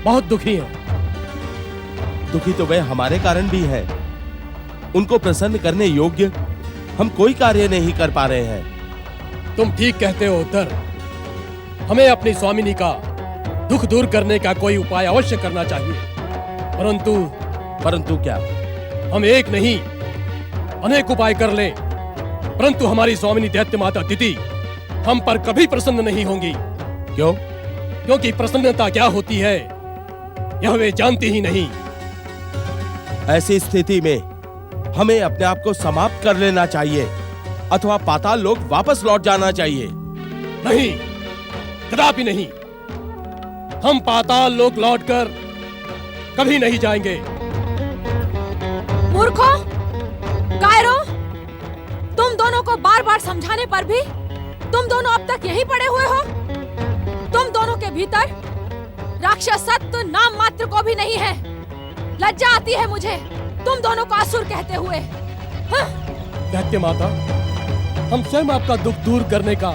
बहुत दुखी हैं। दुखी तो वे हमारे कारण भी है। उनको प्रसन्न करने योग्य हम कोई कार्य नहीं कर पा रहे हैं। तुम ठीक कहते हो उद्धर। हमें अपनी स्वामिनी का दुख दूर करने का कोई उपाय अवश्य करना चाहिए। परंतु क्या? हम एक नहीं अनेक उपाय कर ले, परंतु हमारी स्वामिनी दैत्य माता दिति हम पर कभी प्रसन्न नहीं होंगी। क्यों? क्योंकि प्रसन्नता क्या होती है यह वे जानती ही नहीं। ऐसी स्थिति में हमें अपने आप को समाप्त कर लेना चाहिए अथवा पाताल लोक वापस लौट जाना चाहिए। नहीं, कदापि नहीं। हम पाताल लोक लौटकर कभी नहीं जाएंगे। मूर्खों, कायरों, तुम दोनों को बार बार समझाने पर भी तुम दोनों अब तक यहीं पड़े हुए हो। तुम दोनों के भीतर राक्षसत्व नाम मात्र को भी नहीं है। लज्जा आती है मुझे तुम दोनों को असुर कहते हुए। दैत्य माता, हम स्वयं आपका दुख दूर करने का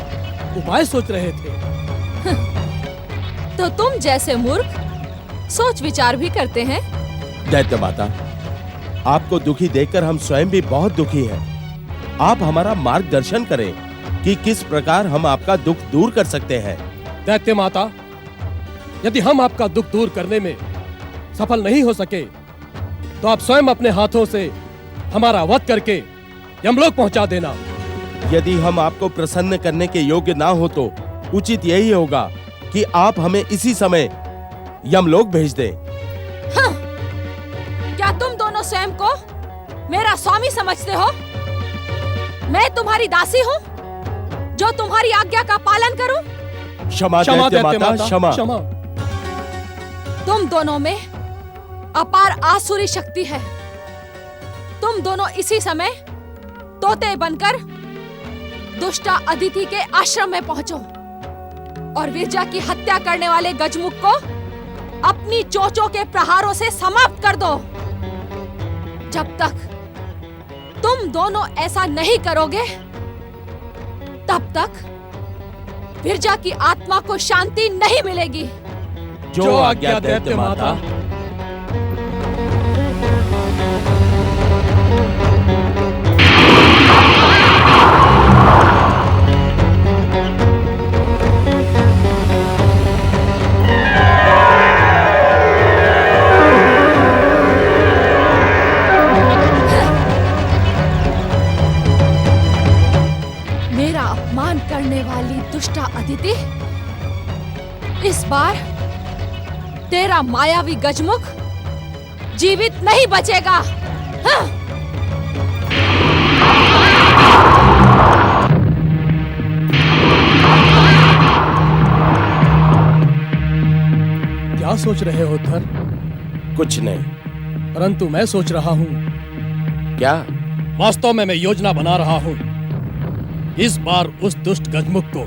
उपाय सोच रहे थे। तो तुम जैसे मूर्ख सोच विचार भी करते हैं। दैत्य माता, आपको दुखी देखकर हम स्वयं भी बहुत दुखी हैं। आप हमारा मार्गदर्शन करें कि किस प्रकार हम आपका दुख दूर कर सकते हैं। दैत्य माता, यदि हम आपका दुख दूर करने में सफल नहीं हो सके तो आप स्वयं अपने हाथों से हमारा वध करके यमलोक पहुंचा देना। यदि हम आपको प्रसन्न करने के योग्य ना हो तो उचित यही होगा कि आप हमें इसी समय यमलोक भेज दें। हाँ, क्या तुम दोनों स्वयं को मेरा स्वामी समझते हो? मैं तुम्हारी दासी हूँ जो तुम्हारी आज्ञा का पालन करूं? क्षमा दैत्य माता, क्षमा। तुम दोनों में अपार आसुरी शक्ति है। तुम दोनों इसी समय तोते बनकर दुष्टा अदिति के आश्रम में पहुंचो और विरजा की हत्या करने वाले गजमुख को अपनी चोंचों के प्रहारों से समाप्त कर दो। जब तक तुम दोनों ऐसा नहीं करोगे तब तक विरजा की आत्मा को शांति नहीं मिलेगी। जो आज्ञा दैत्य माता। मेरा अपमान करने वाली दुष्टा अदिति, इस बार तेरा मायावी गजमुख जीवित नहीं बचेगा। हाँ? क्या सोच रहे हो उद्धर? कुछ नहीं। परंतु मैं सोच रहा हूँ। क्या? वास्तव में मैं योजना बना रहा हूँ। इस बार उस दुष्ट गजमुख को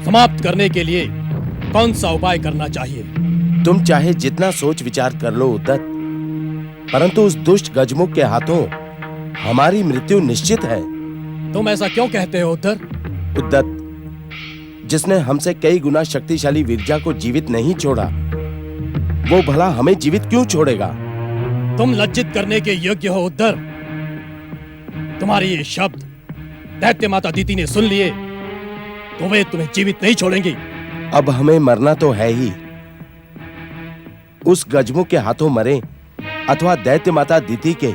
समाप्त करने के लिए कौन सा उपाय करना चाहिए? तुम चाहे जितना सोच विचार कर लो उद्धत, परंतु उस दुष्ट गजमुख के हाथों हमारी मृत्यु निश्चित है। तुम ऐसा क्यों कहते हो उद्धर? उद्धत, जिसने हमसे कई गुना शक्तिशाली विरजा को जीवित नहीं छोड़ा, वो भला हमें जीवित क्यों छोड़ेगा? तुम लज्जित करने के योग्य हो उद्धर। तुम्हारे ये शब्द दैत्य माता दिति ने सुन लिए तो वे तुम्हें जीवित नहीं छोड़ेंगी। अब हमें मरना तो है ही। उस गजमुख के हाथों मरे अथवा दैत्य माता दिति के,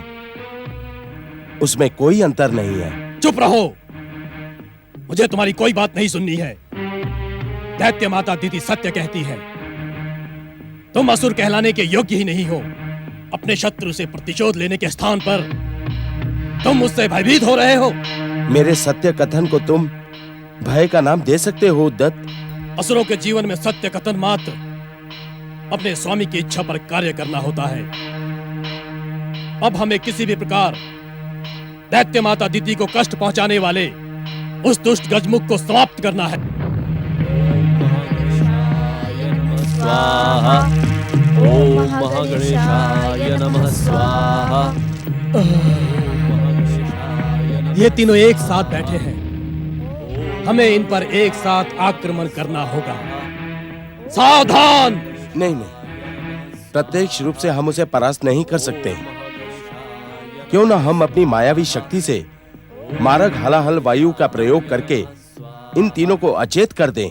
उसमें कोई अंतर नहीं है। चुप रहो, मुझे तुम्हारी कोई बात नहीं सुननी है। दैत्य माता दिति सत्य कहती है। तुम असुर कहलाने के योग्य ही नहीं हो। अपने शत्रु से प्रतिशोध लेने के स्थान पर तुम मुझसे भयभीत हो रहे हो। मेरे सत्य कथन को तुम भय का नाम दे सकते हो उद्धत? असुरों के जीवन में सत्य कथन मात्र अपने स्वामी की इच्छा पर कार्य करना होता है। अब हमें किसी भी प्रकार दैत्य माता दिति को कष्ट पहुंचाने वाले उस दुष्ट गजमुख को समाप्त करना है। स्वाहा। ओम महागणेशाय नमः स्वाहा। ये तीनों एक साथ बैठे हैं। हमें इन पर एक साथ आक्रमण करना होगा। सावधान! नहीं नहीं, प्रत्यक्ष रूप से हम उसे परास्त नहीं कर सकते। क्यों ना हम अपनी मायावी शक्ति से मारक हलाहल वायु का प्रयोग करके इन तीनों को अचेत कर दें।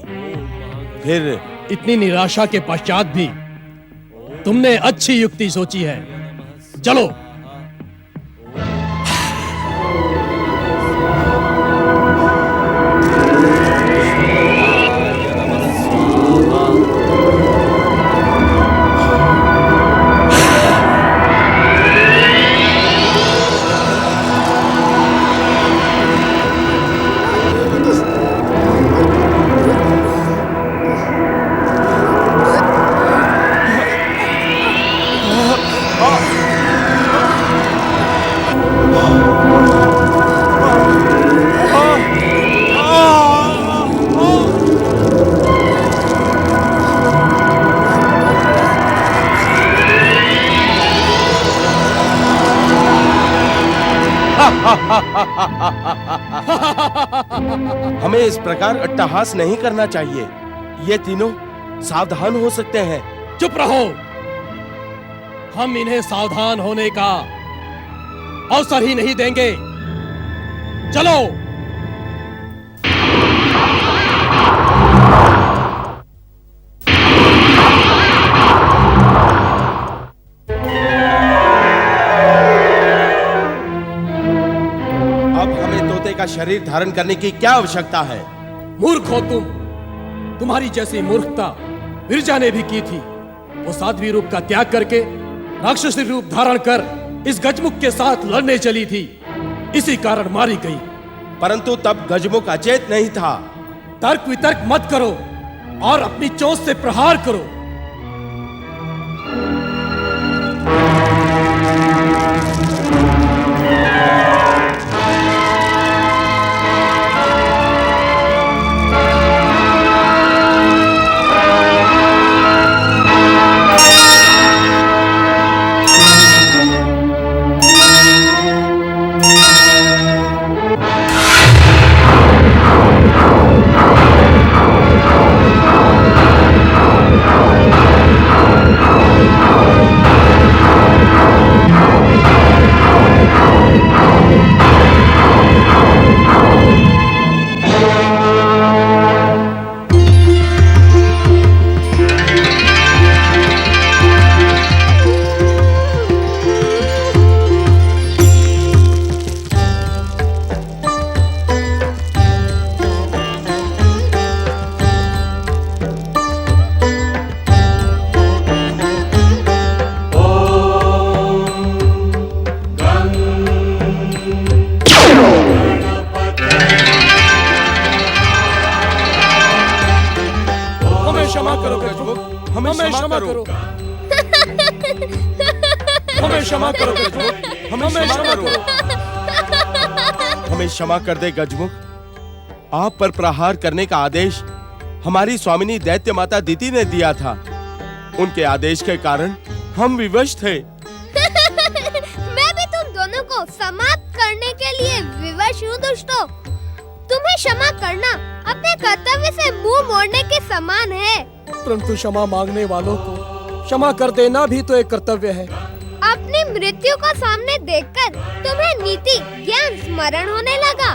फिर इतनी निराशा के पश्चात भी तुमने अच्छी युक्ति सोची है। चलो। हमें इस प्रकार अट्टहास नहीं करना चाहिए। ये तीनों सावधान हो सकते हैं। चुप रहो। हम इन्हें सावधान होने का अवसर ही नहीं देंगे। चलो। का शरीर धारण करने की क्या आवश्यकता है? मूर्ख हो तुम। तुम्हारी जैसी मूर्खता विरजा ने भी की थी। वो साध्वी रूप का त्याग करके राक्षसी रूप धारण कर इस गजमुख के साथ लड़ने चली थी। इसी कारण मारी गई। परंतु तब गजमुख अचेत नहीं था। तर्क वितर्क मत करो और अपनी चोंच से प्रहार करो। हमें क्षमा कर दे गजमुख। आप पर प्रहार करने का आदेश हमारी स्वामिनी दैत्य माता दिति ने दिया था। उनके आदेश के कारण हम विवश थे। मैं भी तुम दोनों को समाप्त करने के लिए विवश हूँ दुष्टों। तुम्हें क्षमा करना अपने कर्तव्य से मुंह मोड़ने के समान है। परंतु क्षमा मांगने वालों को क्षमा कर देना भी तो एक कर्तव्य है। अपनी मृत्यु को सामने देखकर तुम्हें नीति ज्ञान स्मरण होने लगा।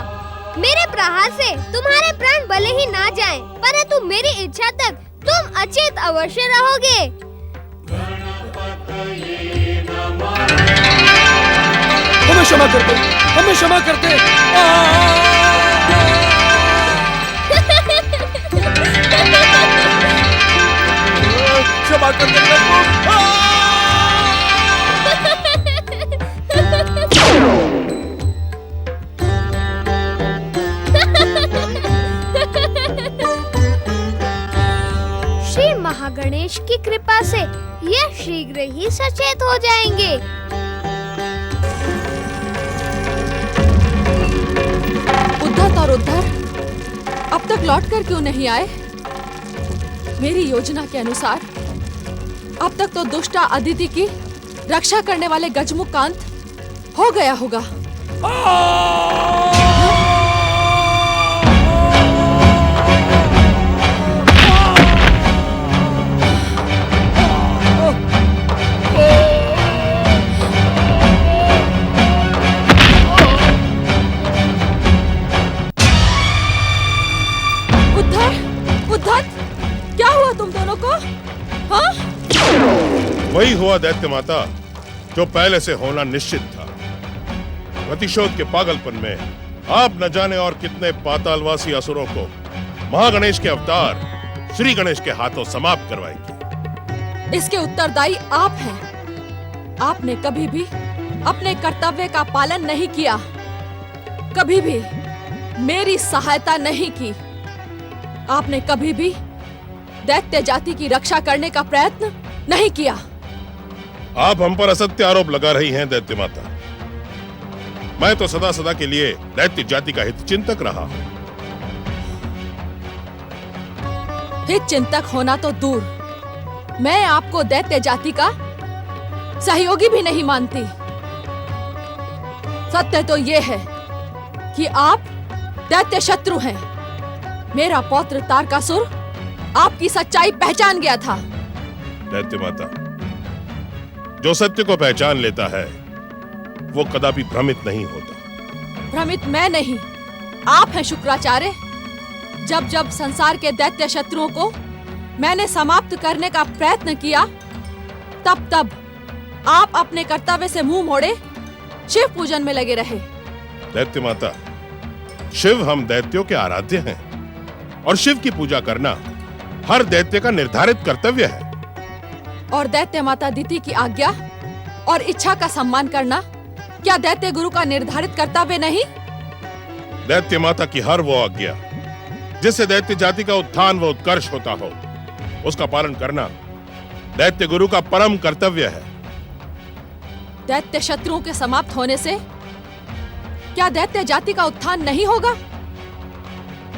मेरे प्रहार से तुम्हारे प्राण भले ही ना जाएं, परंतु मेरी इच्छा तक तुम अचेत अवश्य रहोगे। हमें क्षमा कर दे, हमें क्षमा कर दे। क्षमा कर दे। श्री महागणेश की कृपा से यह शीघ्र ही सचेत हो जाएंगे। उद्धत और उद्धर अब तक लौट कर क्यों नहीं आए? मेरी योजना के अनुसार अब तक तो दुष्टा अदिति की रक्षा करने वाले गजमुख का अंत हो गया होगा। वही हुआ दैत्य माता जो पहले से होना निश्चित था। प्रतिशोध के पागलपन में आप न जाने और कितने पातालवासी असुरों को महागणेश के अवतार श्री गणेश के हाथों समाप्त करवाएंगे। इसके उत्तरदायी आप हैं। आपने कभी भी अपने कर्तव्य का पालन नहीं किया, कभी भी मेरी सहायता नहीं की। आपने कभी भी दैत्य जाति की रक्षा करने का प्रयत्न नहीं किया। आप हम पर असत्य आरोप लगा रही हैं दैत्य माता। मैं तो सदा सदा के लिए दैत्य जाति का हित चिंतक रहा हूं। हित चिंतक होना तो दूर, मैं आपको दैत्य जाति का सहयोगी भी नहीं मानती। सत्य तो ये है कि आप दैत्य शत्रु हैं। मेरा पौत्र तारकासुर आपकी सच्चाई पहचान गया था। दैत्य माता, जो सत्य को पहचान लेता है वो कदापि भ्रमित नहीं होता। भ्रमित मैं नहीं, आप हैं शुक्राचार्य। जब जब संसार के दैत्य शत्रुओं को मैंने समाप्त करने का प्रयत्न किया, तब तब आप अपने कर्तव्य से मुंह मोड़े शिव पूजन में लगे रहे। दैत्य माता, शिव हम दैत्यों के आराध्य हैं और शिव की पूजा करना हर दैत्य का निर्धारित कर्तव्य है। और दैत्य माता दिति की आज्ञा और इच्छा का सम्मान करना क्या दैत्य गुरु का निर्धारित कर्तव्य नहीं? दैत्य माता की हर वो आज्ञा जिससे दैत्य जाति का उत्थान व उत्कर्ष होता हो, उसका पालन करना दैत्य गुरु का परम कर्तव्य है। दैत्य शत्रुओं के समाप्त होने से क्या दैत्य जाति का उत्थान नहीं होगा?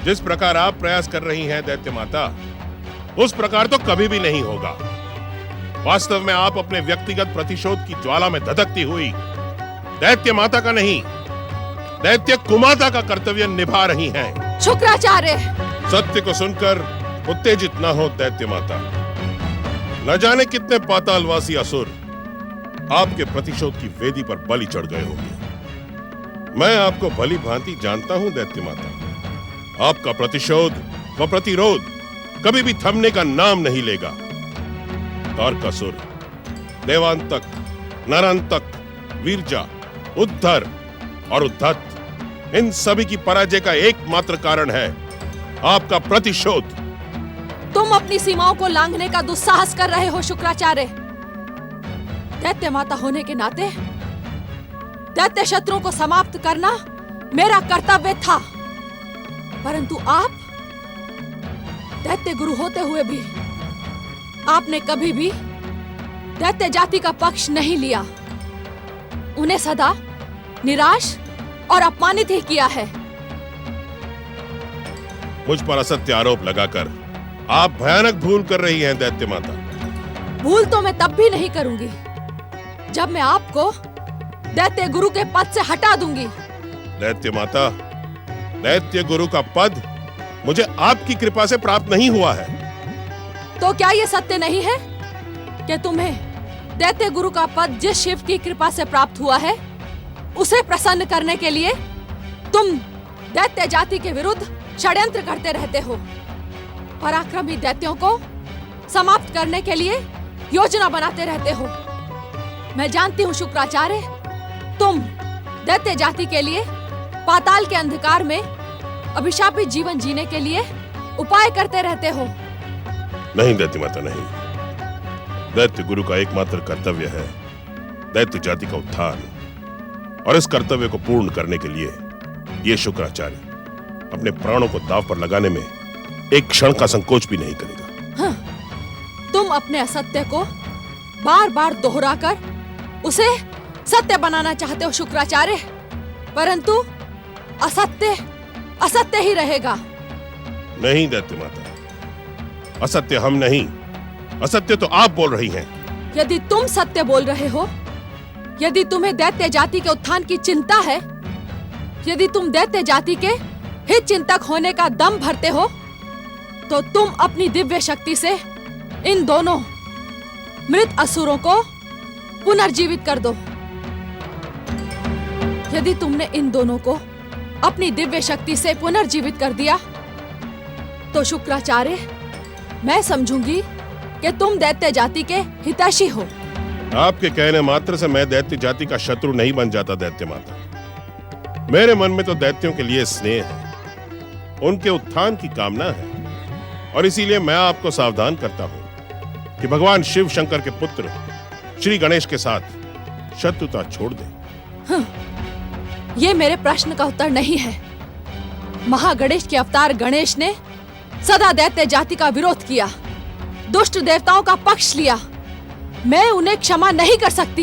जिस प्रकार आप प्रयास कर रही हैं दैत्य माता, उस प्रकार तो कभी भी नहीं होगा। वास्तव में आप अपने व्यक्तिगत प्रतिशोध की ज्वाला में धधकती हुई दैत्य माता का नहीं, दैत्य कुमाता का कर्तव्य निभा रही हैं। शुक्राचार्य, सत्य को सुनकर उत्तेजित न हो दैत्य माता। न जाने कितने पातालवासी असुर आपके प्रतिशोध की वेदी पर बलि चढ़ गए होंगे। मैं आपको भली भांति जानता हूं दैत्य माता। आपका प्रतिशोध व प्रतिरोध कभी भी थमने का नाम नहीं लेगा। तारकासुर, देवांतक, नरांतक, वीरजा, उद्धर और उद्धत, इन सभी की पराजय का एकमात्र कारण है आपका प्रतिशोध। तुम अपनी सीमाओं को लांघने का दुस्साहस कर रहे हो शुक्राचार्य। दैत्य माता होने के नाते दैत्य शत्रुओं को समाप्त करना मेरा कर्तव्य था, परंतु आप दैत्य गुरु होते हुए भी आपने कभी भी दैत्य जाति का पक्ष नहीं लिया। उन्हें सदा निराश और अपमानित ही किया है। मुझ पर असत्य आरोप लगाकर आप भयानक भूल कर रही हैं दैत्य माता। भूल तो मैं तब भी नहीं करूंगी जब मैं आपको दैत्य गुरु के पद से हटा दूंगी। दैत्य माता, दैत्य गुरु का पद मुझे आपकी कृपा से प्राप्त नहीं हुआ है। तो क्या ये सत्य नहीं है कि तुम्हें दैत्य गुरु का पद जिस शिव की कृपा से प्राप्त हुआ है, उसे प्रसन्न करने के लिए तुम दैत्य जाति के विरुद्ध षड्यंत्र करते रहते हो, पराक्रमी दैत्यों को समाप्त करने के लिए योजना बनाते रहते हो। मैं जानती हूँ शुक्राचार्य, तुम दैत्य जाति के लिए पाताल के अंधकार में अभिशापित जीवन जीने के लिए उपाय करते रहते हो। नहीं दैत्य माता, नहीं। दैत्य गुरु का एकमात्र कर्तव्य है दैत्य जाति का उत्थान, और इस कर्तव्य को पूर्ण करने के लिए ये शुक्राचार्य अपने प्राणों को दांव पर लगाने में एक क्षण का संकोच भी नहीं करेगा। हाँ, तुम अपने असत्य को बार बार दोहराकर उसे सत्य बनाना चाहते हो शुक्राचार्य, परंतु असत्य असत्य ही रहेगा। नहीं दैत्य माता, असत्य हम नहीं, असत्य तो आप बोल रही हैं। यदि तुम सत्य बोल रहे हो, यदि तुम्हें दैत्य जाति के उत्थान की चिंता है, यदि तुम दैत्य जाति के हित चिंतक होने का दम भरते हो, तो तुम अपनी दिव्य शक्ति से इन दोनों मृत असुरों को पुनर्जीवित कर दो। यदि तुमने इन दोनों को अपनी दिव्य शक्ति से पुनर्जीवित कर दिया, तो शुक्राचार्य, मैं समझूंगी कि तुम दैत्य जाति के हितैषी हो। आपके कहने मात्र से मैं दैत्य जाति का शत्रु नहीं बन जाता दैत्य माता। मेरे मन में तो दैत्यों के लिए स्नेह है, उनके उत्थान की कामना है, और इसीलिए मैं आपको सावधान करता हूं कि भगवान शिव शंकर के पुत्र श्री गणेश के साथ शत्रुता छोड़ दें। ये मेरे प्रश्न का उत्तर नहीं है। महागणेश के अवतार गणेश ने सदा दैत्य जाति का विरोध किया, दुष्ट देवताओं का पक्ष लिया। मैं उन्हें क्षमा नहीं कर सकती।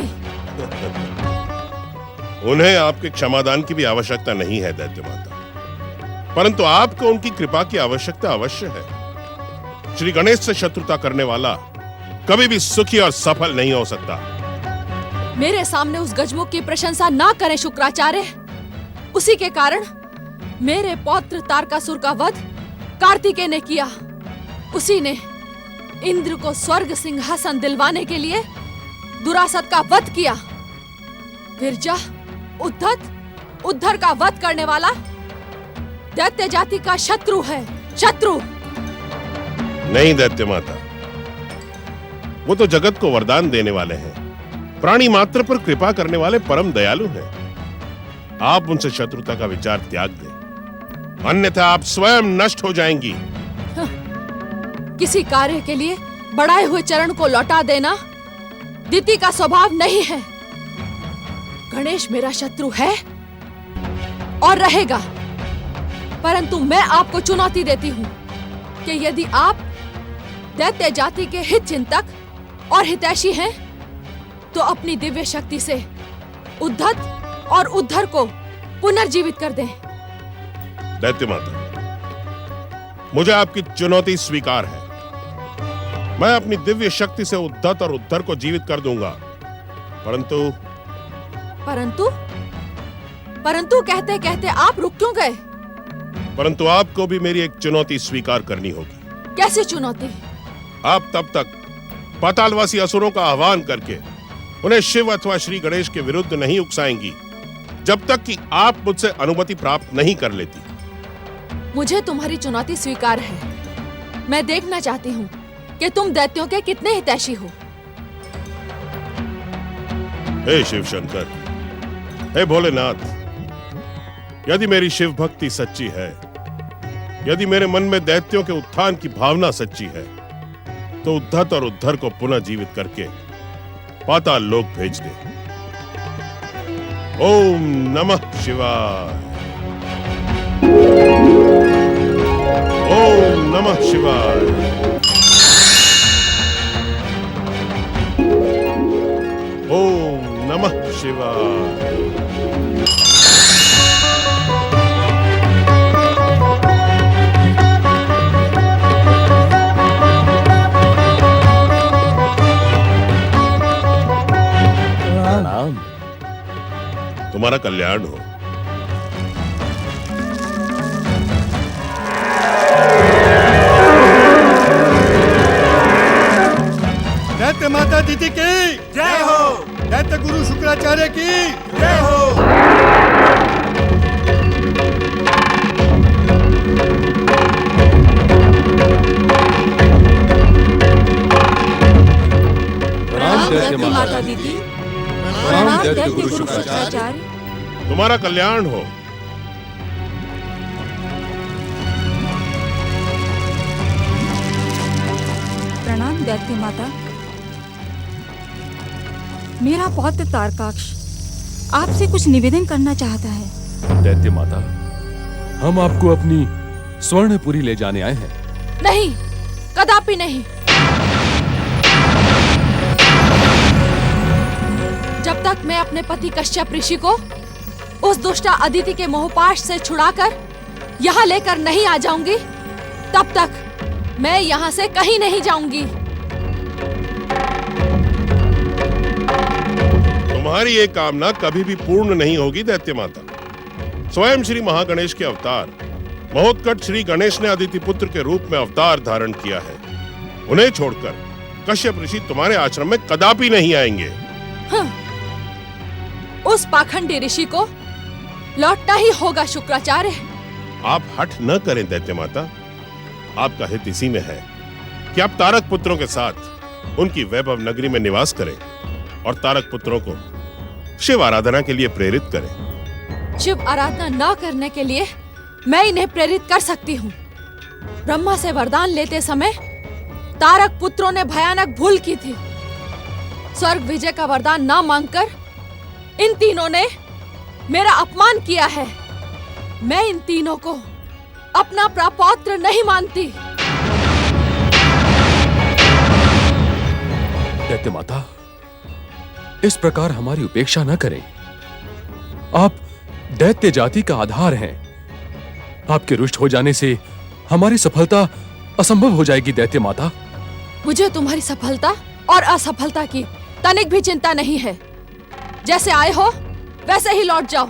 उन्हें आपके क्षमादान की भी आवश्यकता नहीं है दैत्य माता, परंतु आपको उनकी कृपा की आवश्यकता अवश्य है। श्री गणेश से शत्रुता करने वाला कभी भी सुखी और सफल नहीं हो सकता। मेरे सामने उस गजमुख की प्रशंसा ना करें शुक्राचार्य। उसी के कारण मेरे पौत्र तारकासुर का वध कार्तिकेय ने किया। उसी ने इंद्र को स्वर्ग सिंहासन दिलवाने के लिए दुरासत का वध किया। विरजा, उद्धत, उद्धर का वध करने वाला दैत्य जाति का शत्रु है, शत्रु। नहीं दैत्य माता, वो तो जगत को वरदान देने वाले हैं, प्राणी मात्र पर कृपा करने वाले परम दयालु हैं। आप उनसे शत्रुता का विचार त्याग दें, अन्यथा आप स्वयं नष्ट हो जाएंगी। किसी कार्य के लिए बढ़ाए हुए चरण को लौटा देना दिति का स्वभाव नहीं है। गणेश मेरा शत्रु है और रहेगा, परंतु मैं आपको चुनौती देती हूँ कि यदि आप दैत्य जाति के हित चिंतक और हितैषी हैं, तो अपनी दिव्य शक्ति से उद्धत और उद्धर को पुनर्जीवित कर दें। दैत्य माता, मुझे आपकी चुनौती स्वीकार है। मैं अपनी दिव्य शक्ति से उद्धत और उद्धर को जीवित कर दूंगा, परंतु परंतु कहते कहते आप रुक क्यों गए? परंतु आपको भी मेरी एक चुनौती स्वीकार करनी होगी। कैसी चुनौती? आप तब तक पातालवासी असुरों का आह्वान करके उन्हें शिव अथवा श्री गणेश के विरुद्ध नहीं उकसाएंगी, जब तक कि आप मुझसे अनुमति प्राप्त नहीं कर लेती। मुझे तुम्हारी चुनौती स्वीकार है। मैं देखना चाहती हूँ कि तुम दैत्यों के कितने हितैषी हो। हे शिव शंकर, हे भोलेनाथ, यदि मेरी शिव भक्ति सच्ची है, यदि मेरे मन में दैत्यों के उत्थान की भावना सच्ची है, तो उद्धत और उद्धर को पुनः जीवित करके पाताल लोक भेज दे। ओम नमः शिवाय। ओम नमः शिवाय। ओम नमः शिवाय। प्रणाम। तुम्हारा कल्याण हो। दैत्य माता दीदी की जय हो। दैत्य गुरु शुक्राचार्य की जय हो। प्रणाम दैत्य माता दीदी। प्रणाम दैत्य गुरु शुक्राचार्य। तुम्हारा कल्याण हो। प्रणाम दैत्य माता। मेरा पौत्र तारकाक्ष आपसे कुछ निवेदन करना चाहता है। दैत्य माता, हम आपको अपनी स्वर्णपुरी ले जाने आए हैं। नहीं, कदापि नहीं। जब तक मैं अपने पति कश्यप ऋषि को उस दुष्टा अदिति के मोहपाश से छुड़ाकर यहाँ लेकर नहीं आ जाऊंगी, तब तक मैं यहाँ से कहीं नहीं जाऊंगी। तुम्हारी ये कामना कभी भी पूर्ण नहीं होगी दैत्य माता। स्वयं श्री महागणेश के अवतार महोत्कट श्री गणेश ने अदिति पुत्र के रूप में अवतार धारण किया है। उन्हें छोड़कर कश्यप ऋषि तुम्हारे आश्रम में कदापि नहीं आएंगे। हाँ, उस पाखंडी ऋषि को लौटना ही होगा शुक्राचार्य। आप हठ न करें दैत्य माता। आपका हित इसी में है कि आप तारक पुत्रों के साथ उनकी वैभव नगरी में निवास करें और तारक पुत्रों को शिव आराधना के लिए प्रेरित करें। शिव आराधना न करने के लिए मैं इन्हें प्रेरित कर सकती हूँ। ब्रह्मा से वरदान लेते समय तारक पुत्रों ने भयानक भूल की थी। स्वर्ग विजय का वरदान ना मांगकर इन तीनों ने मेरा अपमान किया है। मैं इन तीनों को अपना प्रपौत्र नहीं मानती। दैत्य माता, इस प्रकार हमारी उपेक्षा न करें। आप दैत्य जाति का आधार हैं। आपके रुष्ट हो जाने से हमारी सफलता असंभव हो जाएगी दैत्य माता। मुझे तुम्हारी सफलता और असफलता की तनिक भी चिंता नहीं है। जैसे आए हो वैसे ही लौट जाओ।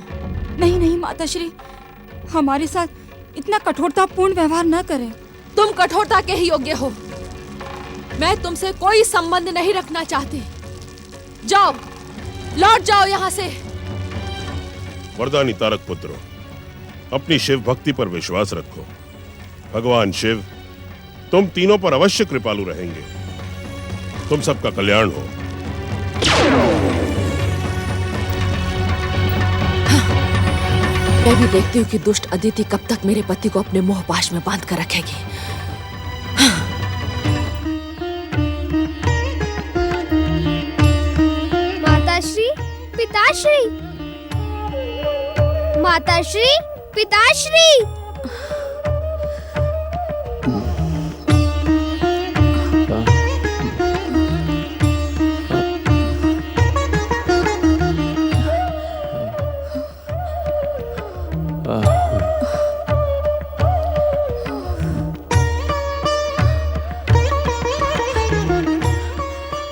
नहीं नहीं माताश्री, हमारे साथ इतना कठोरतापूर्ण व्यवहार न करें। तुम कठोरता के ही योग्य हो। मैं तुमसे कोई संबंध नहीं रखना चाहती। जाओ, लौट जाओ यहाँ से। वरदानी तारक पुत्रों, अपनी शिव भक्ति पर विश्वास रखो। भगवान शिव तुम तीनों पर अवश्य कृपालु रहेंगे। तुम सबका कल्याण हो। मैं भी देखती हूँ कि दुष्ट अदिति कब तक मेरे पति को अपने मोहपाश में बांध कर रखेगी। माताश्री, पिताश्री, माताश्री, पिताश्री।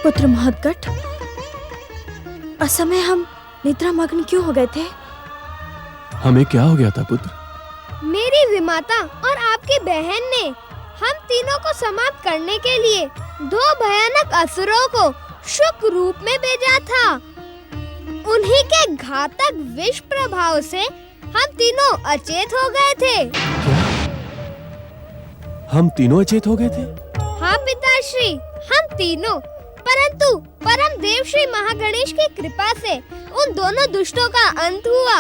पुत्र महदगट, असमय हम निद्रा मग्न क्यों हो गए थे? हमें क्या हो गया था पुत्र? मेरी विमाता और आपकी बहन ने हम तीनों को समाप्त करने के लिए दो भयानक असुरों को शुक रूप में भेजा था। उन्हीं के घातक विष प्रभाव से हम तीनों अचेत हो गए थे। हम तीनों अचेत हो गए थे? हाँ पिताश्री, हम तीनों। परंतु परम देव श्री महागणेश की कृपा से उन दोनों दुष्टों का अंत हुआ।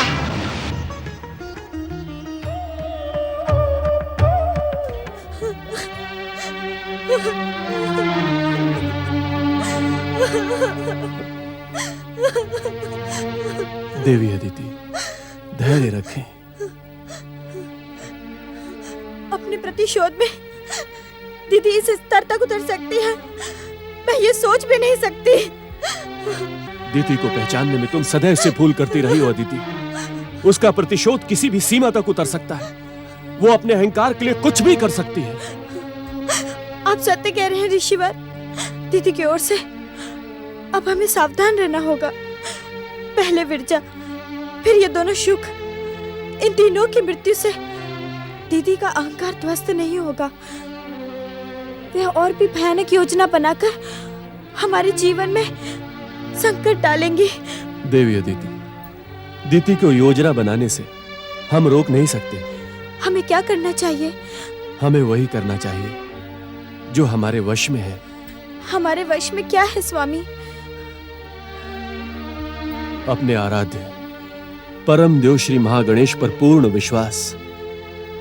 देवी अदिति, धैर्य रखें। अपने प्रतिशोध में दीदी इस स्तर तक उतर सकती है, मैं ये सोच भी नहीं सकती। दीदी को पहचानने में तुम सदैव से भूल करती रही हो अदिति। उसका प्रतिशोध किसी भी सीमा तक उतर सकता है। वो अपने अहंकार के लिए कुछ भी कर सकती है। आप सत्य कह रहे हैं ऋषिवर। दीदी की ओर से अब हमें सावधान रहना होगा। पहले विरजा, फिर ये दोनों शुक, इन तीनों की मृत्यु से दीदी का अहंकार ध्वस्त नहीं होगा। वे और भी भयानक योजना बनाकर हमारे जीवन में संकट डालेंगी। देवी अदिति, दीदी को योजना बनाने से हम रोक नहीं सकते। हमें क्या करना चाहिए? हमें वही करना चाहिए जो हमारे वश में है। हमारे वश में क्या है स्वामी? अपने आराध्य परम देव श्री महागणेश पर पूर्ण विश्वास,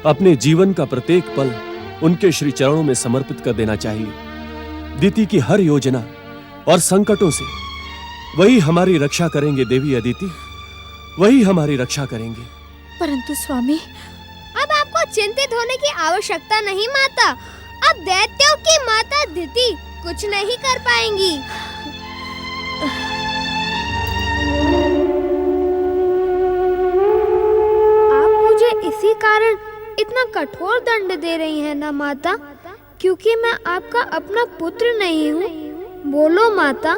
अपने जीवन का प्रत्येक पल उनके श्री चरणों में समर्पित कर देना चाहिए। दीति की हर योजना और संकटों से वही हमारी रक्षा करेंगे। देवी अदिति, वही हमारी रक्षा करेंगे। परंतु स्वामी, अब आपको चिंतित होने की आवश्यकता नहीं माता। अब दैत्यों की माता दिति कुछ नहीं कर पाएंगी। आप मुझे इसी कारण इतना कठोर दंड दे रही हैं ना माता, क्योंकि मैं आपका अपना पुत्र नहीं हूँ। बोलो माता,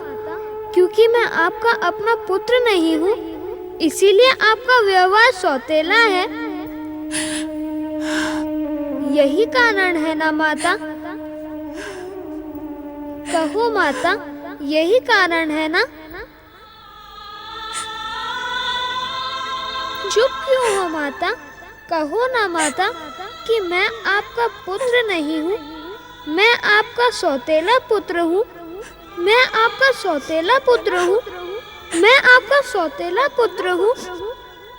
क्योंकि मैं आपका अपना पुत्र नहीं हूँ, इसीलिए आपका व्यवहार सौतेला है। यही कारण है ना माता? कहो माता, यही कारण है ना? चुप क्यों हो माता? कहो ना माता कि मैं आपका पुत्र नहीं हूँ, मैं आपका सौतेला पुत्र हूँ। मैं आपका सौतेला पुत्र हूँ। मैं आपका सौतेला पुत्र हूँ।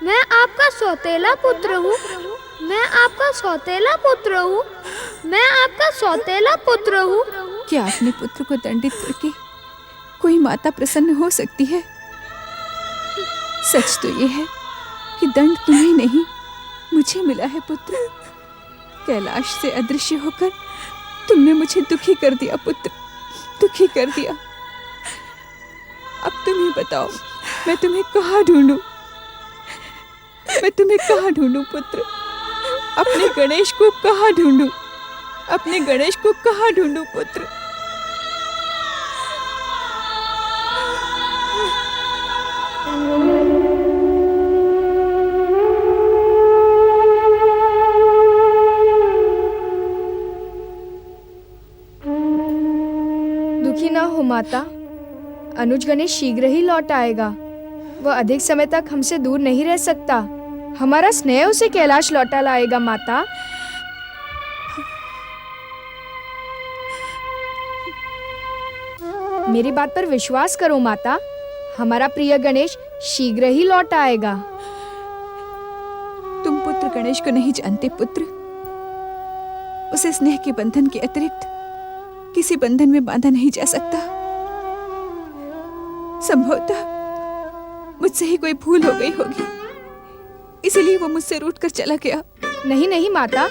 मैं आपका सौतेला पुत्र हूँ। मैं आपका सौतेला पुत्र हूँ। मैं आपका सौतेला पुत्र हूँ। क्या अपने पुत्र को दंडित करके कोई माता प्रसन्न हो सकती है? सच तो ये है कि दंड तुम्हें नहीं मुझे मिला है पुत्र। कैलाश से अदृश्य होकर तुमने मुझे दुखी कर दिया पुत्र, दुखी कर दिया। अब तुम ही बताओ, मैं तुम्हें कहाँ ढूंढूं? मैं तुम्हें कहाँ ढूंढूं पुत्र? अपने गणेश को कहाँ ढूंढूं? अपने गणेश को कहाँ ढूंढूं पुत्र? दुखी ना हो माता, अनुज गणेश शीघ्र ही लौट आएगा। वह अधिक समय तक हमसे दूर नहीं रह सकता। हमारा स्नेह उसे कैलाश लौटा लाएगा माता। मेरी बात पर विश्वास करो माता, हमारा प्रिय गणेश शीघ्र ही लौट आएगा। तुम पुत्र गणेश को नहीं जानते पुत्र। उसे स्नेह के बंधन के अतिरिक्त किसी बंधन में बांधा नहीं जा सकता। संभवतः मुझसे ही कोई भूल हो गई होगी, इसीलिए वो मुझसे रूठकर चला गया। नहीं नहीं माता,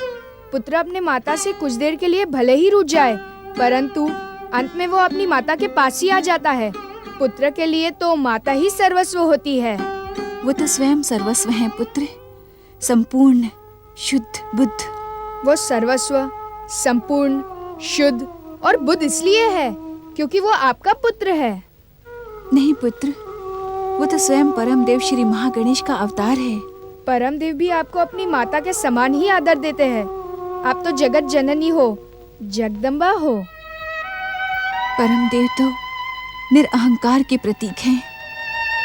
पुत्र अपने माता से कुछ देर के लिए भले ही रूठ जाए, परंतु अंत में वो अपनी माता के पास ही आ जाता है। पुत्र के लिए तो माता ही सर्वस्व होती है। वो तो स्वयं सर्वस्व है पुत्र, संपूर्ण शुद्ध बुद्ध। वो सर्वस्व, संपूर्ण, शुद्ध और बुद्ध इसलिए है क्योंकि वो आपका पुत्र है। नहीं पुत्र, वो तो स्वयं परम देव श्री महागणेश का अवतार है। परम देव भी आपको अपनी माता के समान ही आदर देते हैं। आप तो जगत जननी हो, जगदम्बा हो। परम देव तो निरअहंकार के प्रतीक हैं।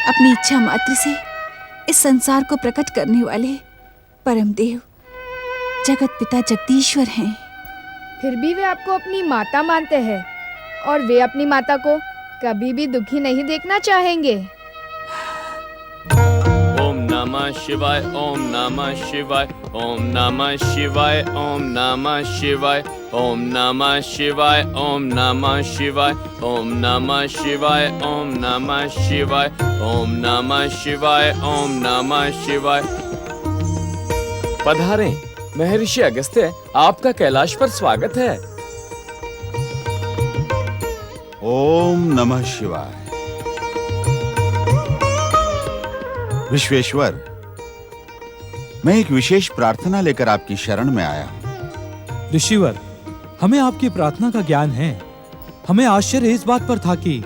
अपनी इच्छा मात्र से इस संसार को प्रकट करने वाले परम देव जगत पिता जगदीश्वर हैं। फिर भी वे आपको अपनी माता मानते हैं और वे अपनी माता को कभी भी दुखी नहीं देखना चाहेंगे। ओम नमः शिवाय, ओम नमः शिवाय, ओम नमः शिवाय, ओम नमः शिवाय, ओम नमः शिवाय, ओम नमः शिवाय, ओम नमः शिवाय, ओम नमः शिवाय, ओम नमः शिवाय, ओम नमः शिवाय। पधारें महर्षि अगस्त्य, आपका कैलाश पर स्वागत है। ओम नमः शिवाय। विश्वेश्वर, मैं एक विशेष प्रार्थना लेकर आपकी शरण में आया हूं। ऋषिवर, हमें आपकी प्रार्थना का ज्ञान है। हमें आश्चर्य इस बात पर था कि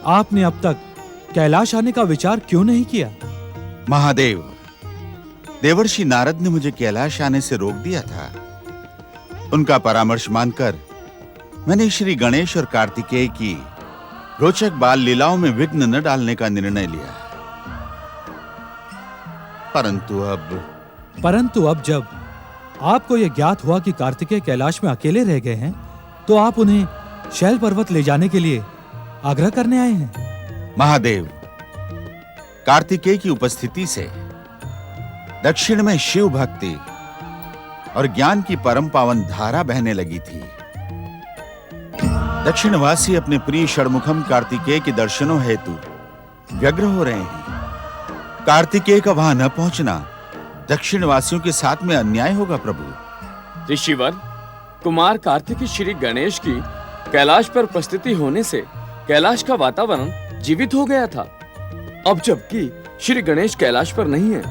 आपने अब तक कैलाश आने का विचार क्यों नहीं किया। महादेव, देवर्षि नारद ने मुझे कैलाश आने से रोक दिया था। उनका परामर्श मानकर मैंने श्री गणेश और कार्तिकेय की रोचक बाल लीलाओं में विघ्न न डालने का निर्णय लिया। परंतु अब जब आपको यह ज्ञात हुआ कि कार्तिकेय कैलाश में अकेले रह गए हैं, तो आप उन्हें शैल पर्वत ले जाने के लिए आग्रह करने आए हैं। महादेव, कार्तिकेय की उपस्थिति से दक्षिण में शिव भक्ति और ज्ञान की परम पावन धारा बहने लगी थी। दक्षिणवासी अपने प्रिय षणमुखम कार्तिकेय के दर्शनों हेतु व्यग्र हो रहे हैं। कार्तिकेय का वहां न पहुंचना दक्षिणवासियों के साथ में अन्याय होगा प्रभु। ऋषिवर, कुमार कार्तिकेय श्री गणेश की कैलाश पर उपस्थिति होने से कैलाश का वातावरण जीवित हो गया था। अब जबकि श्री गणेश कैलाश पर नहीं है,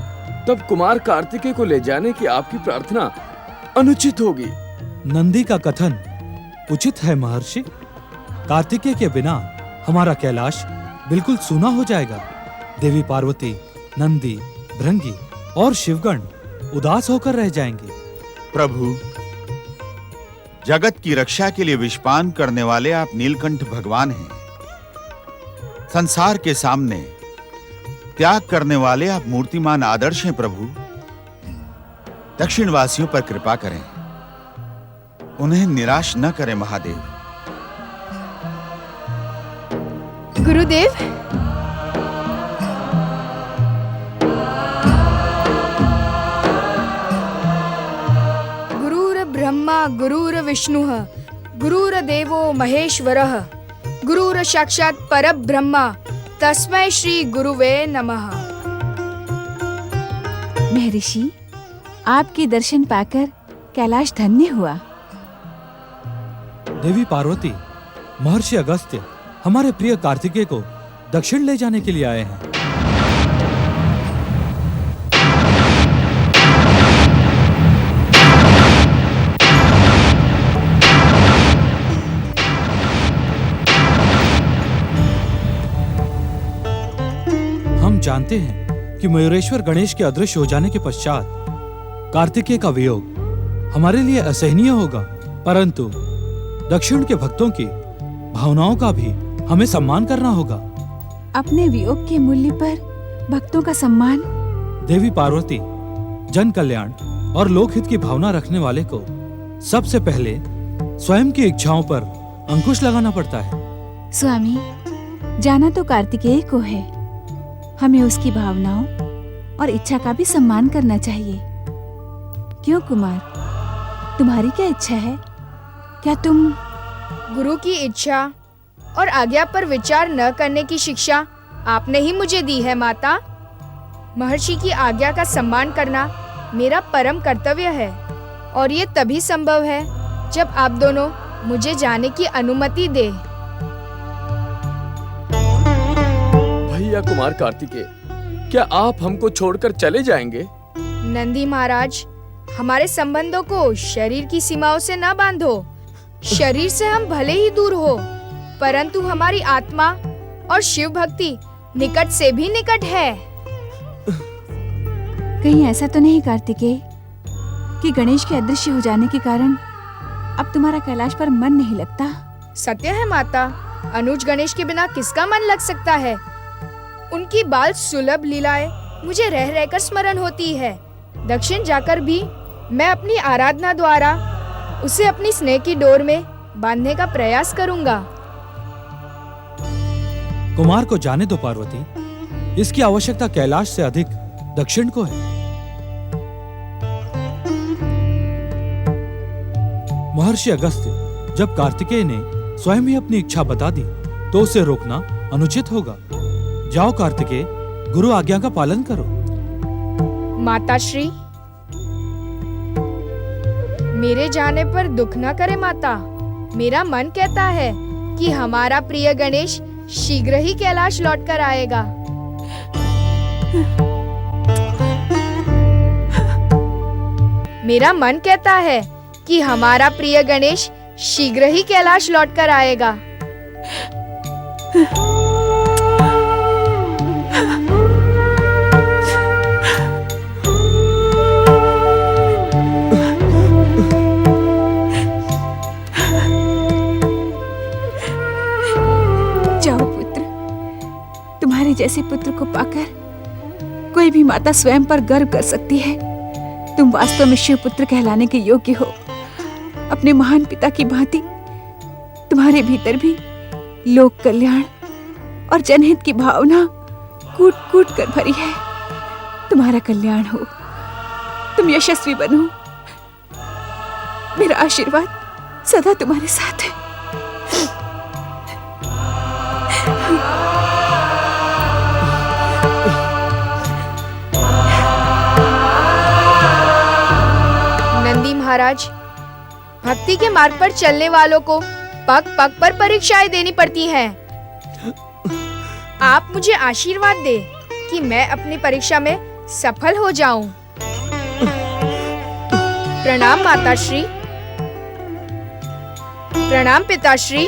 तब कुमार कार्तिकेय को ले जाने की आपकी प्रार्थना अनुचित होगी। नंदी का कथन उचित है महर्षि। कार्तिकेय के बिना हमारा कैलाश बिल्कुल सूना हो जाएगा। देवी पार्वती, नंदी, भृंगी और शिवगण उदास होकर रह जाएंगे। प्रभु, जगत की रक्षा के लिए विषपान करने वाले आप नीलकंठ भगवान हैं। संसार के सामने त्याग करने वाले आप मूर्तिमान आदर्श हैं प्रभु। दक्षिणवासियों पर कृपा करें, उन्हें निराश न करें महादेव। गुरुदेव, गुरुर ब्रह्मा गुरुर विष्णुः गुरुर्देवो महेश्वरः गुरुर साक्षात् परब्रह्म तस्मै श्री गुरुवे नमः। महर्षि, आपके दर्शन पाकर कैलाश धन्य हुआ। देवी पार्वती, महर्षि अगस्त्य हमारे प्रिय कार्तिकेय को दक्षिण ले जाने के लिए आए हैं। हम जानते हैं कि मयूरेश्वर गणेश के अदृश्य हो जाने के पश्चात कार्तिकेय का वियोग हमारे लिए असहनीय होगा, परंतु दक्षिण के भक्तों की भावनाओं का भी हमें सम्मान करना होगा। अपने वियोग के मूल्य पर भक्तों का सम्मान? देवी पार्वती, जन कल्याण और लोकहित की भावना रखने वाले को सबसे पहले स्वयं की इच्छाओं पर अंकुश लगाना पड़ता है। स्वामी, जाना तो कार्तिकेय को है, हमें उसकी भावनाओं और इच्छा का भी सम्मान करना चाहिए। क्यों कुमार, तुम्हारी क्या इच्छा है? क्या तुम? गुरु की इच्छा और आज्ञा पर विचार न करने की शिक्षा आपने ही मुझे दी है माता। महर्षि की आज्ञा का सम्मान करना मेरा परम कर्तव्य है, और ये तभी संभव है जब आप दोनों मुझे जाने की अनुमति दे। भैया कुमार कार्तिकेय, क्या आप हमको छोड़कर चले जाएंगे? नंदी महाराज, हमारे संबंधों को शरीर की सीमाओं से न बांधो। शरीर से हम भले ही दूर हो, परंतु हमारी आत्मा और शिव भक्ति निकट से भी निकट है। कहीं ऐसा तो नहीं कार्तिकेय कि गणेश के अदृश्य हो जाने के कारण अब तुम्हारा कैलाश पर मन नहीं लगता? सत्य है माता, अनुज गणेश के बिना किसका मन लग सकता है। उनकी बाल सुलभ लीलाएं मुझे रह रहकर स्मरण होती है। दक्षिण जाकर भी मैं अपनी आराधना द्वारा उसे अपनी स्नेह की डोर में बांधने का प्रयास करूंगा। कुमार को जाने दो पार्वती, इसकी आवश्यकता कैलाश से अधिक दक्षिण को है। महर्षि अगस्त्य, जब कार्तिकेय ने स्वयं ही अपनी इच्छा बता दी तो उसे रोकना अनुचित होगा। जाओ कार्तिकेय, गुरु आज्ञा का पालन करो। माताश्री, मेरे जाने पर दुख न करे माता। मेरा मन कहता है कि हमारा प्रिय गणेश शीघ्र ही कैलाश लौट कर आएगा। मेरा मन कहता है कि हमारा प्रिय गणेश शीघ्र ही कैलाश लौट कर आएगा। जैसे पुत्र को पाकर कोई भी माता स्वयं पर गर्व कर सकती है। तुम वास्तव में शिव पुत्र कहलाने के योग्य हो। अपने महान पिता की भांति तुम्हारे भीतर भी लोक कल्याण और जनहित की भावना कूट कूट कर भरी है। तुम्हारा कल्याण हो, तुम यशस्वी बनो। मेरा आशीर्वाद सदा तुम्हारे साथ है। नंदी महाराज, भक्ति के मार्ग पर चलने वालों को पग पग पर परीक्षाएं देनी पड़ती हैं। आप मुझे आशीर्वाद दे कि मैं अपनी परीक्षा में सफल हो जाऊं। प्रणाम माताश्री। प्रणाम पिताश्री।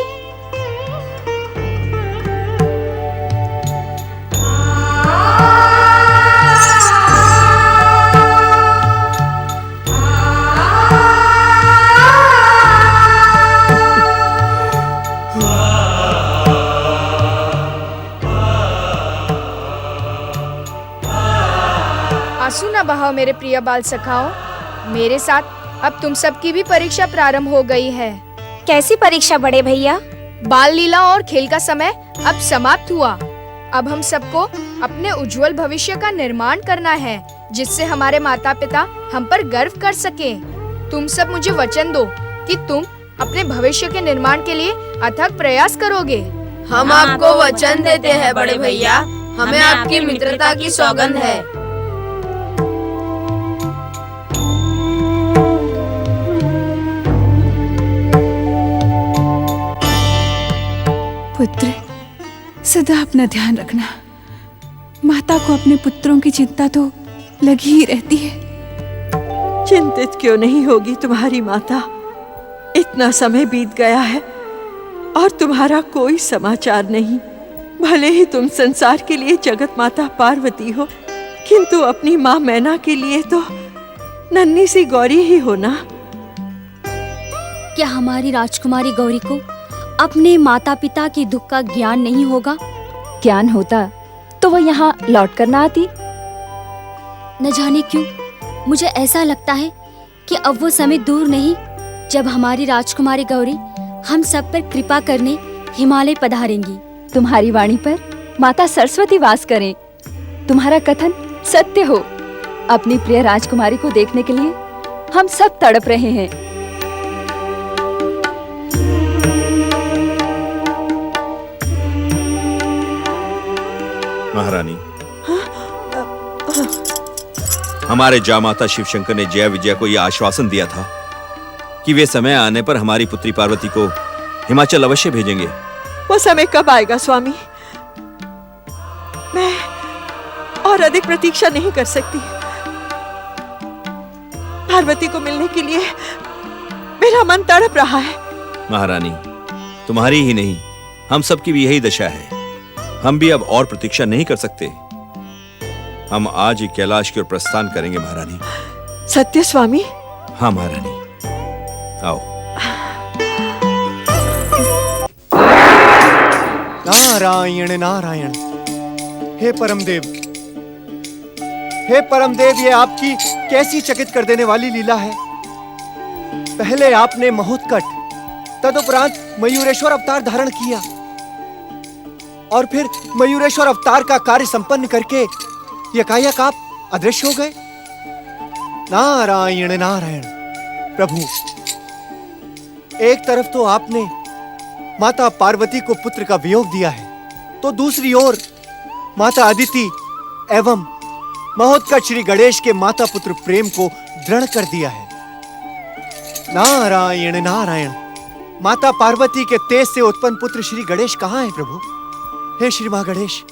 आंसू न बहाओ मेरे प्रिय बाल सखाओ। मेरे साथ अब तुम सबकी भी परीक्षा प्रारंभ हो गई है। कैसी परीक्षा बड़े भैया? बाल लीला और खेल का समय अब समाप्त हुआ। अब हम सबको अपने उज्जवल भविष्य का निर्माण करना है, जिससे हमारे माता पिता हम पर गर्व कर सके। तुम सब मुझे वचन दो कि तुम अपने भविष्य के निर्माण के लिए अथक प्रयास करोगे। हम आपको वचन देते हैं बड़े भैया, हमें आपकी मित्रता की सौगंध है। पुत्र, सदा अपना ध्यान रखना। माता को अपने पुत्रों की चिंता तो लगी ही रहती है। चिंतित क्यों नहीं होगी तुम्हारी माता? इतना समय बीत गया है और तुम्हारा कोई समाचार नहीं। भले ही तुम संसार के लिए जगत माता पार्वती हो, किंतु अपनी माँ मैना के लिए तो नन्ही सी गौरी ही हो ना। क्या हमारी राजकुमारी गौरी को अपने माता पिता के दुख का ज्ञान नहीं होगा? ज्ञान होता तो वो यहाँ लौट कर ना आती। न जाने क्यों मुझे ऐसा लगता है कि अब वो समय दूर नहीं जब हमारी राजकुमारी गौरी हम सब पर कृपा करने हिमालय पधारेंगी। तुम्हारी वाणी पर माता सरस्वती वास करें। तुम्हारा कथन सत्य हो। अपनी प्रिय राजकुमारी को देखने के लिए हम सब तड़प रहे हैं। महारानी, हमारे जामाता शिवशंकर ने जय विजय को यह आश्वासन दिया था कि वे समय आने पर हमारी पुत्री पार्वती को हिमाचल अवश्य भेजेंगे। वो समय कब आएगा स्वामी? मैं और अधिक प्रतीक्षा नहीं कर सकती। पार्वती को मिलने के लिए मेरा मन तड़प रहा है। महारानी, तुम्हारी ही नहीं, हम सबकी भी यही दशा है। हम भी अब और प्रतीक्षा नहीं कर सकते। हम आज ही कैलाश की ओर प्रस्थान करेंगे महारानी। सत्य स्वामी? हाँ महारानी, आओ। नारायण नारायण। हे परमदेव, हे परमदेव, ये आपकी कैसी चकित कर देने वाली लीला है। पहले आपने महोत्कट, तदुपरांत मयूरेश्वर अवतार धारण किया और फिर मयूरेश्वर अवतार का कार्य संपन्न करके यकायक आप अदृश्य हो गए। नारायण नारायण। प्रभु, एक तरफ तो आपने माता पार्वती को पुत्र का वियोग दिया है, तो दूसरी ओर माता अदिति एवं महोत्कट श्री गणेश के माता पुत्र प्रेम को दृढ़ कर दिया है। नारायण नारायण। माता पार्वती के तेज से उत्पन्न पुत्र श्री गणेश कहाँ हैं प्रभु? हे श्री महागणेश,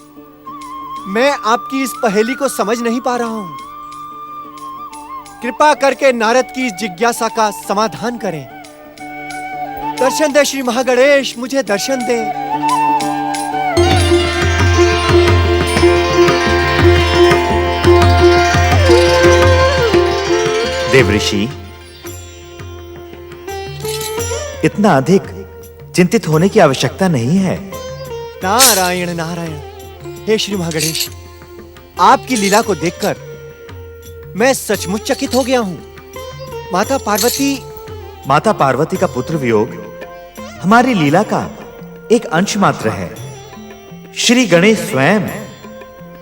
मैं आपकी इस पहेली को समझ नहीं पा रहा हूं। कृपा करके नारद की इस जिज्ञासा का समाधान करें। दर्शन दे श्री महागणेश, मुझे दर्शन दे। देवऋषि, इतना अधिक चिंतित होने की आवश्यकता नहीं है। नारायण नारायण। हे श्री महागणेश, आपकी लीला को देखकर मैं सचमुच चकित हो गया हूं। माता पार्वती का पुत्र वियोग हमारी लीला का एक अंश मात्र है। श्री गणेश स्वयं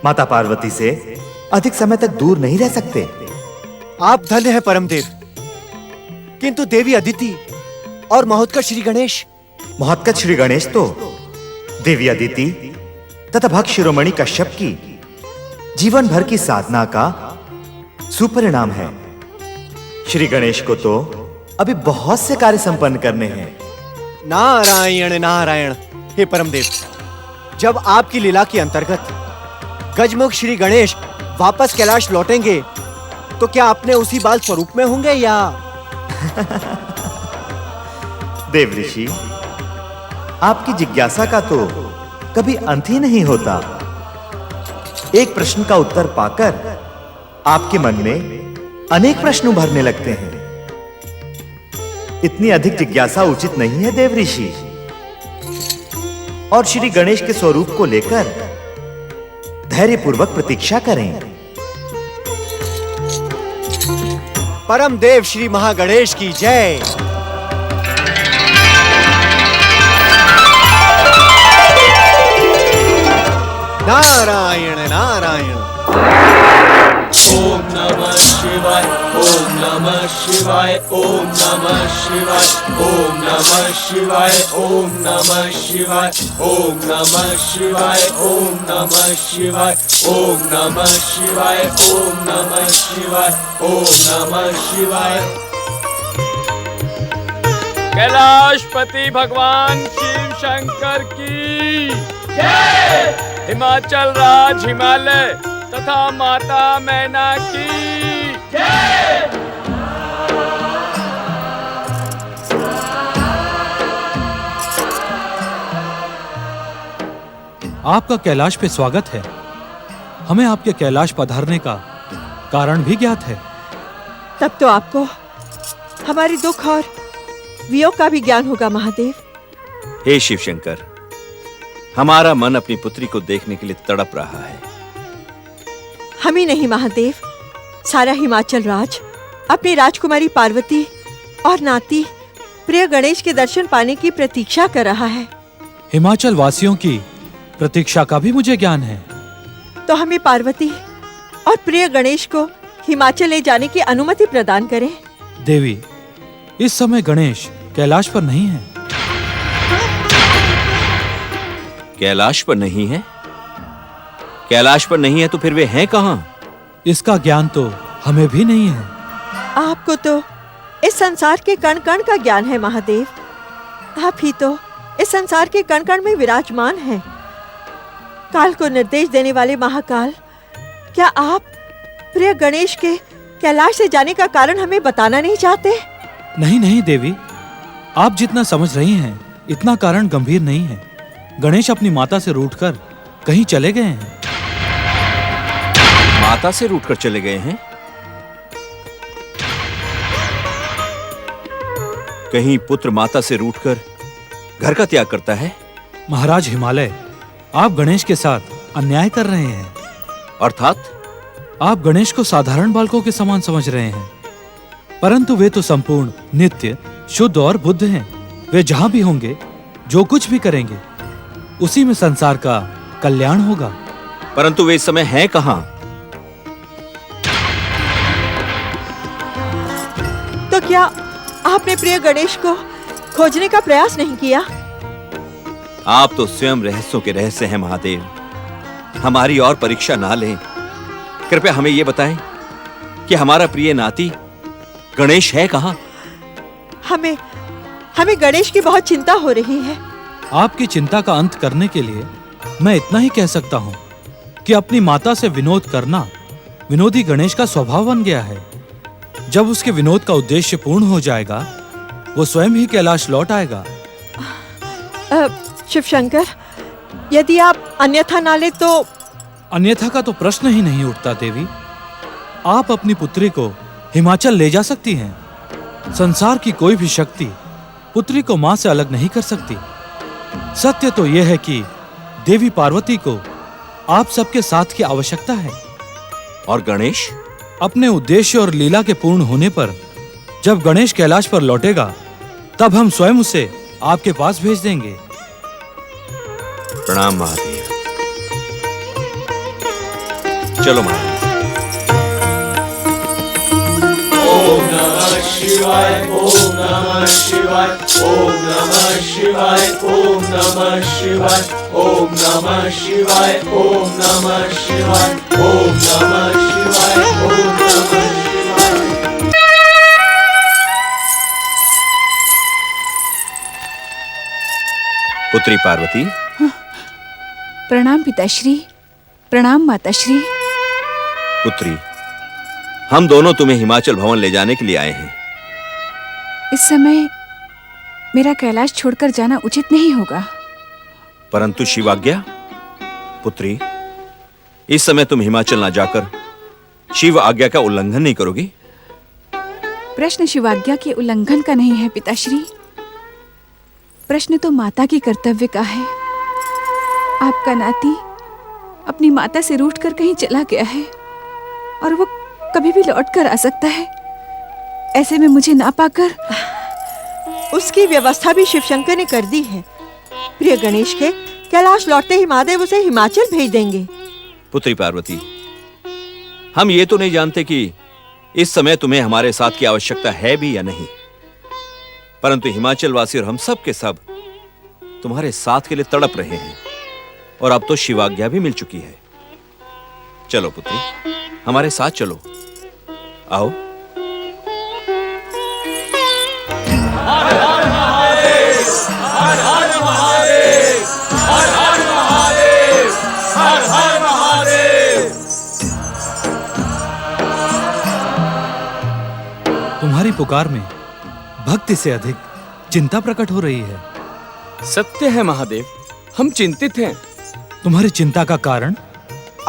माता पार्वती से अधिक समय तक दूर नहीं रह सकते। आप धन्य हैं परमदेव, किंतु देवी अदिति और महोत्कट श्री गणेश तो देवी अदिति तथा भक्त शिरोमणि कश्यप की जीवन भर की साधना का सुपरिणाम है। श्री गणेश को तो अभी बहुत से कार्य संपन्न करने हैं। नारायण नारायण। हे परमदेव, जब आपकी लीला के अंतर्गत गजमुख श्री गणेश वापस कैलाश लौटेंगे तो क्या अपने उसी बाल स्वरूप में होंगे या? देवऋषि, आपकी जिज्ञासा का तो कभी अंत ही नहीं होता। एक प्रश्न का उत्तर पाकर आपके मन में अनेक प्रश्न उभरने लगते हैं। इतनी अधिक जिज्ञासा उचित नहीं है देवऋषि। और श्री गणेश के स्वरूप को लेकर धैर्यपूर्वक प्रतीक्षा करें। परम देव श्री महागणेश की जय। नारायण नारायण। ओम नमः शिवाय, ओम नमः शिवाय, ओम नमः शिवाय, ओम नमः शिवाय, ओम नमः शिवाय, ओम नमः शिवाय, ओम नमः शिवाय, ओम नमः शिवाय, ओम नमः शिवाय, ओम नमः शिवाय। कैलाशपति भगवान शिव शंकर की जय। हिमाचल राज हिमालय तथा माता मैना की जय। आपका कैलाश पे स्वागत है। हमें आपके कैलाश पधारने का कारण भी ज्ञात है। तब तो आपको हमारे दुख और वियोग का भी ज्ञान होगा महादेव। हे शिव शंकर, हमारा मन अपनी पुत्री को देखने के लिए तड़प रहा है। हम ही नहीं महादेव, सारा हिमाचल राज अपनी राजकुमारी पार्वती और नाती प्रिय गणेश के दर्शन पाने की प्रतीक्षा कर रहा है। हिमाचल वासियों की प्रतीक्षा का भी मुझे ज्ञान है। तो हमें पार्वती और प्रिय गणेश को हिमाचल ले जाने की अनुमति प्रदान करें। देवी, इस समय गणेश कैलाश पर नहीं है। कैलाश पर नहीं है? कैलाश पर नहीं है तो फिर वे हैं कहां? इसका ज्ञान तो हमें भी नहीं है। आपको तो इस संसार के कण कण का ज्ञान है महादेव। आप ही तो इस संसार के कण कण में विराजमान हैं। काल को निर्देश देने वाले महाकाल, क्या आप प्रिय गणेश के कैलाश से जाने का कारण हमें बताना नहीं चाहते? नहीं नहीं देवी, आप जितना समझ रही हैं इतना कारण गंभीर नहीं है। गणेश अपनी माता से रूठकर कहीं चले गए हैं। माता से रूठकर चले गए हैं? कहीं पुत्र माता से रूठकर घर का त्याग करता है? महाराज हिमालय, आप गणेश के साथ अन्याय कर रहे हैं। अर्थात? आप गणेश को साधारण बालकों के समान समझ रहे हैं, परंतु वे तो संपूर्ण नित्य शुद्ध और बुद्ध हैं। वे जहां भी होंगे, जो कुछ भी करेंगे, उसी में संसार का कल्याण होगा। परंतु वे इस समय हैं कहां? तो क्या आपने प्रिय गणेश को खोजने का प्रयास नहीं किया? आप तो स्वयं रहस्यों के रहस्य हैं महादेव। हमारी और परीक्षा ना लें। कृपया हमें यह बताएं कि हमारा प्रिय नाती गणेश है कहां? हमें गणेश की बहुत चिंता हो रही है। आपकी चिंता का अंत करने के लिए मैं इतना ही कह सकता हूँ कि अपनी माता से विनोद करना विनोदी गणेश का स्वभाव बन गया है। जब उसके विनोद का उद्देश्य पूर्ण हो जाएगा, वो स्वयं ही कैलाश लौट आएगा। शिव शंकर, यदि आप अन्यथा ना ले तो? अन्यथा का तो प्रश्न ही नहीं उठता देवी। आप अपनी पुत्री को हिमाचल ले जा सकती हैं। संसार की कोई भी शक्ति पुत्री को मां से अलग नहीं कर सकती। सत्य तो यह है कि देवी पार्वती को आप सबके साथ की आवश्यकता है। और गणेश? अपने उद्देश्य और लीला के पूर्ण होने पर जब गणेश कैलाश पर लौटेगा, तब हम स्वयं उसे आपके पास भेज देंगे। प्रणाम महादेव। चलो महादेव। ओम नमः शिवाय, ओम नमः शिवाय, ओम नमः शिवाय, ओम नमः शिवाय, ओम नमः शिवाय, ओम नमः शिवाय, ओम नमः शिवाय, ओम नमः शिवाय। पुत्री पार्वती। प्रणाम पिताश्री, प्रणाम माताश्री। पुत्री, हम दोनों तुम्हें हिमाचल भवन ले जाने के लिए आए हैं। इस समय मेरा कैलाश छोड़कर जाना उचित नहीं होगा। परंतु शिवाज्ञा? पुत्री, इस समय तुम हिमाचल ना जाकर शिव आज्ञा का उल्लंघन नहीं करोगी? प्रश्न शिवाज्ञा के उल्लंघन का नहीं है पिताश्री। प्रश्न तो माता की कर्तव्य का है। आपका नाती अपनी माता से रूठकर कहीं चला गया है और वो कभी भी लौट कर आ सकता है। ऐसे में मुझे ना पाकर उसकी व्यवस्था भी शिवशंकर ने कर दी है। प्रिय गणेश के कैलाश लौटते ही महादेव उसे हिमाचल भेज देंगे। पुत्री पार्वती, हम ये तो नहीं जानते कि इस समय तुम्हें हमारे साथ की आवश्यकता है भी या नहीं, परंतु हिमाचल वासी और हम सब के सब तुम्हारे साथ के लिए तड़प रहे हैं और अब तो शिवाज्ञा भी मिल चुकी है। चलो पुत्री, हमारे साथ चलो। आओ। हर हर महादेव, हर हर महादेव, हर हर महादेव, हर हर महादेव। तुम्हारी पुकार में भक्ति से अधिक चिंता प्रकट हो रही है। सत्य है महादेव, हम चिंतित हैं। तुम्हारी चिंता का कारण?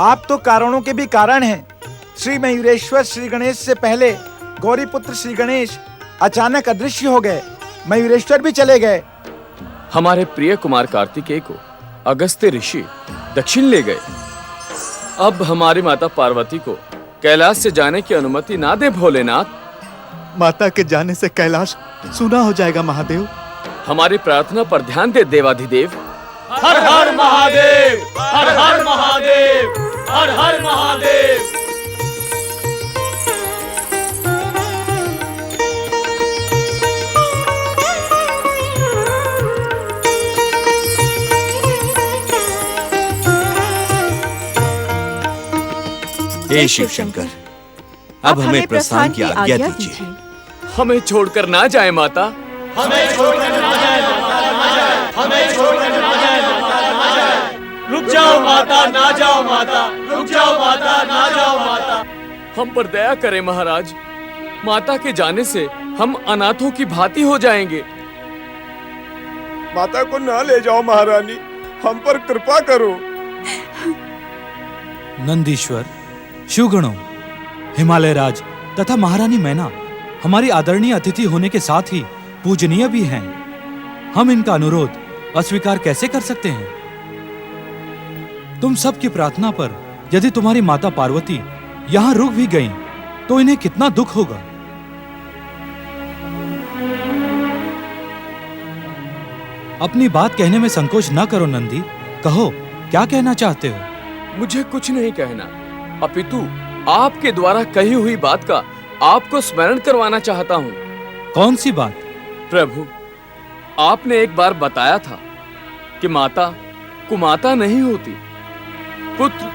आप तो कारणों के भी कारण हैं। श्री मयूरेश्वर श्री गणेश से पहले गौरी पुत्र श्री गणेश अचानक अदृश्य हो गए। मयूरेश्वर भी चले गए। हमारे प्रिय कुमार कार्तिकेय को अगस्त्य ऋषि दक्षिण ले गए। अब हमारी माता पार्वती को कैलाश से जाने की अनुमति ना दे भोलेनाथ। माता के जाने से कैलाश सूना हो जाएगा महादेव। हमारी प्रार्थना पर ध्यान दे देवाधिदेव। हर हर महादेव, हर हर महादेव, हर हर महादेव। हे शिव शंकर, अब हमें प्रस्थान की आज्ञा दीजिए। हमें छोड़कर ना जाए माता। हमें छोड़कर ना जाए माता, ना जाए। हमें छोड़कर ना जाए माता, ना जाए। रुक जाओ माता, ना जाओ माता। रुक जाओ माता, ना जाओ माता। हम पर दया करें महाराज। माता के जाने से हम अनाथों की भांति हो जाएंगे। माता को ना ले जाओ महारानी, हम पर कृपा करो। नंदीश्वर, शिवगणों, हिमालय राज तथा महारानी मैना हमारी आदरणीय अतिथि होने के साथ ही पूजनीय भी हैं। हम इनका अनुरोध अस्वीकार कैसे कर सकते हैं? तुम सब की प्रार्थना पर यदि तुम्हारी माता पार्वती यहाँ रुक भी गईं, तो इन्हें कितना दुख होगा। अपनी बात कहने में संकोच न करो नंदी, कहो क्या कहना चाहते हो? मुझे कुछ नहीं कहना, अपितु आपके द्वारा कही हुई बात का आपको स्मरण करवाना चाहता हूँ। कौन सी बात? प्रभु, आपने एक बार बताया था कि माता कुमाता नहीं होती। पुत्र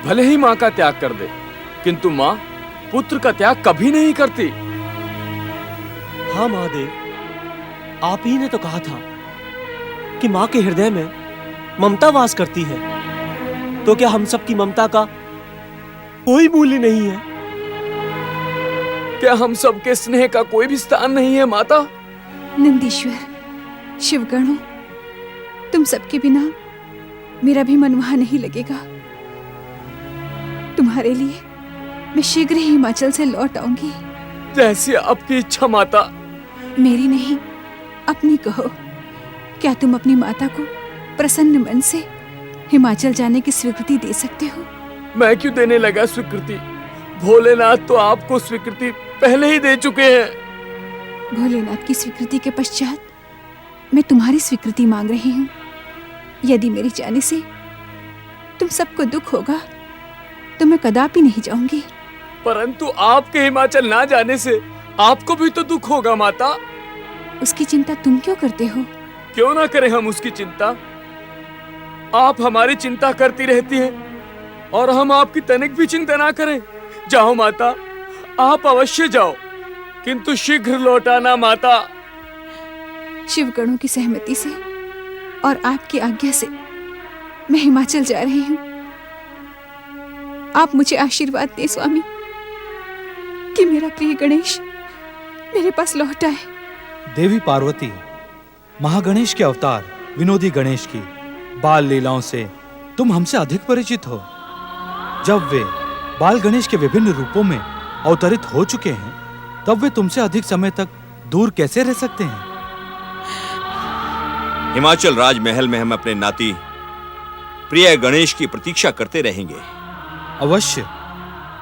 भले ही माँ का त्याग कर दे, किंतु माँ पुत्र का त्याग कभी नहीं करती। हाँ महादेव, आप ही ने तो कहा था कि माँ के हृदय में ममता वास करती है, तो क्या हम सब की ममता का कोई मूल्य नहीं है? क्या हम सबके स्नेह का कोई भी स्थान नहीं है माता? नंदीश्वर, शिवगणों, तुम सबके बिना मेरा भी मन वहां नहीं लगेगा। तुम्हारे लिए मैं शीघ्र ही हिमाचल से लौट आऊंगी। जैसी आपकी इच्छा माता। मेरी नहीं, अपनी कहो। क्या तुम अपनी माता को प्रसन्न मन से हिमाचल जाने की स्वीकृति दे सकते हो? मैं क्यों देने लगा स्वीकृति? भोलेनाथ तो आपको स्वीकृति पहले ही दे चुके हैं। भोलेनाथ की स्वीकृति के पश्चात मैं तुम्हारी स्वीकृति मांग रही हूँ। यदि मेरे जाने से तुम सबको दुख होगा तो मैं कदापि नहीं जाऊंगी। परंतु आपके हिमाचल ना जाने से आपको भी तो दुख होगा माता। उसकी चिंता तुम क्यों करते हो? क्यों ना करें हम उसकी चिंता? आप हमारी चिंता करती रहती हैं और हम आपकी तनिक भी चिंता ना करें। जाओ माता, आप अवश्य जाओ, किंतु शीघ्र लौट आना माता। शिवगणों की सहमति से और आपकी आज्ञा से मैं हिमाचल जा रही हूँ। आप मुझे आशीर्वाद दें स्वामी कि मेरा प्रिय गणेश मेरे पास लौट आए। देवी पार्वती, महागणेश के अवतार विनोदी गणेश की बाल लीलाओं से तुम हमसे अधिक परिचित हो। जब वे बाल गणेश के विभिन्न रूपों में अवतरित हो चुके हैं, तब वे तुमसे अधिक समय तक दूर कैसे रह सकते हैं? हिमाचल राजमहल में हम अपने नाती प्रिय गणेश की प्रतीक्षा करते रहेंगे। अवश्य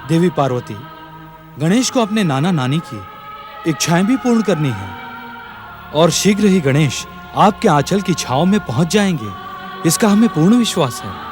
देवी पार्वती, गणेश को अपने नाना नानी की इच्छाएं भी पूर्ण करनी है और शीघ्र ही गणेश आपके आंचल की छांव में पहुंच जाएंगे। इसका हमें पूर्ण विश्वास है।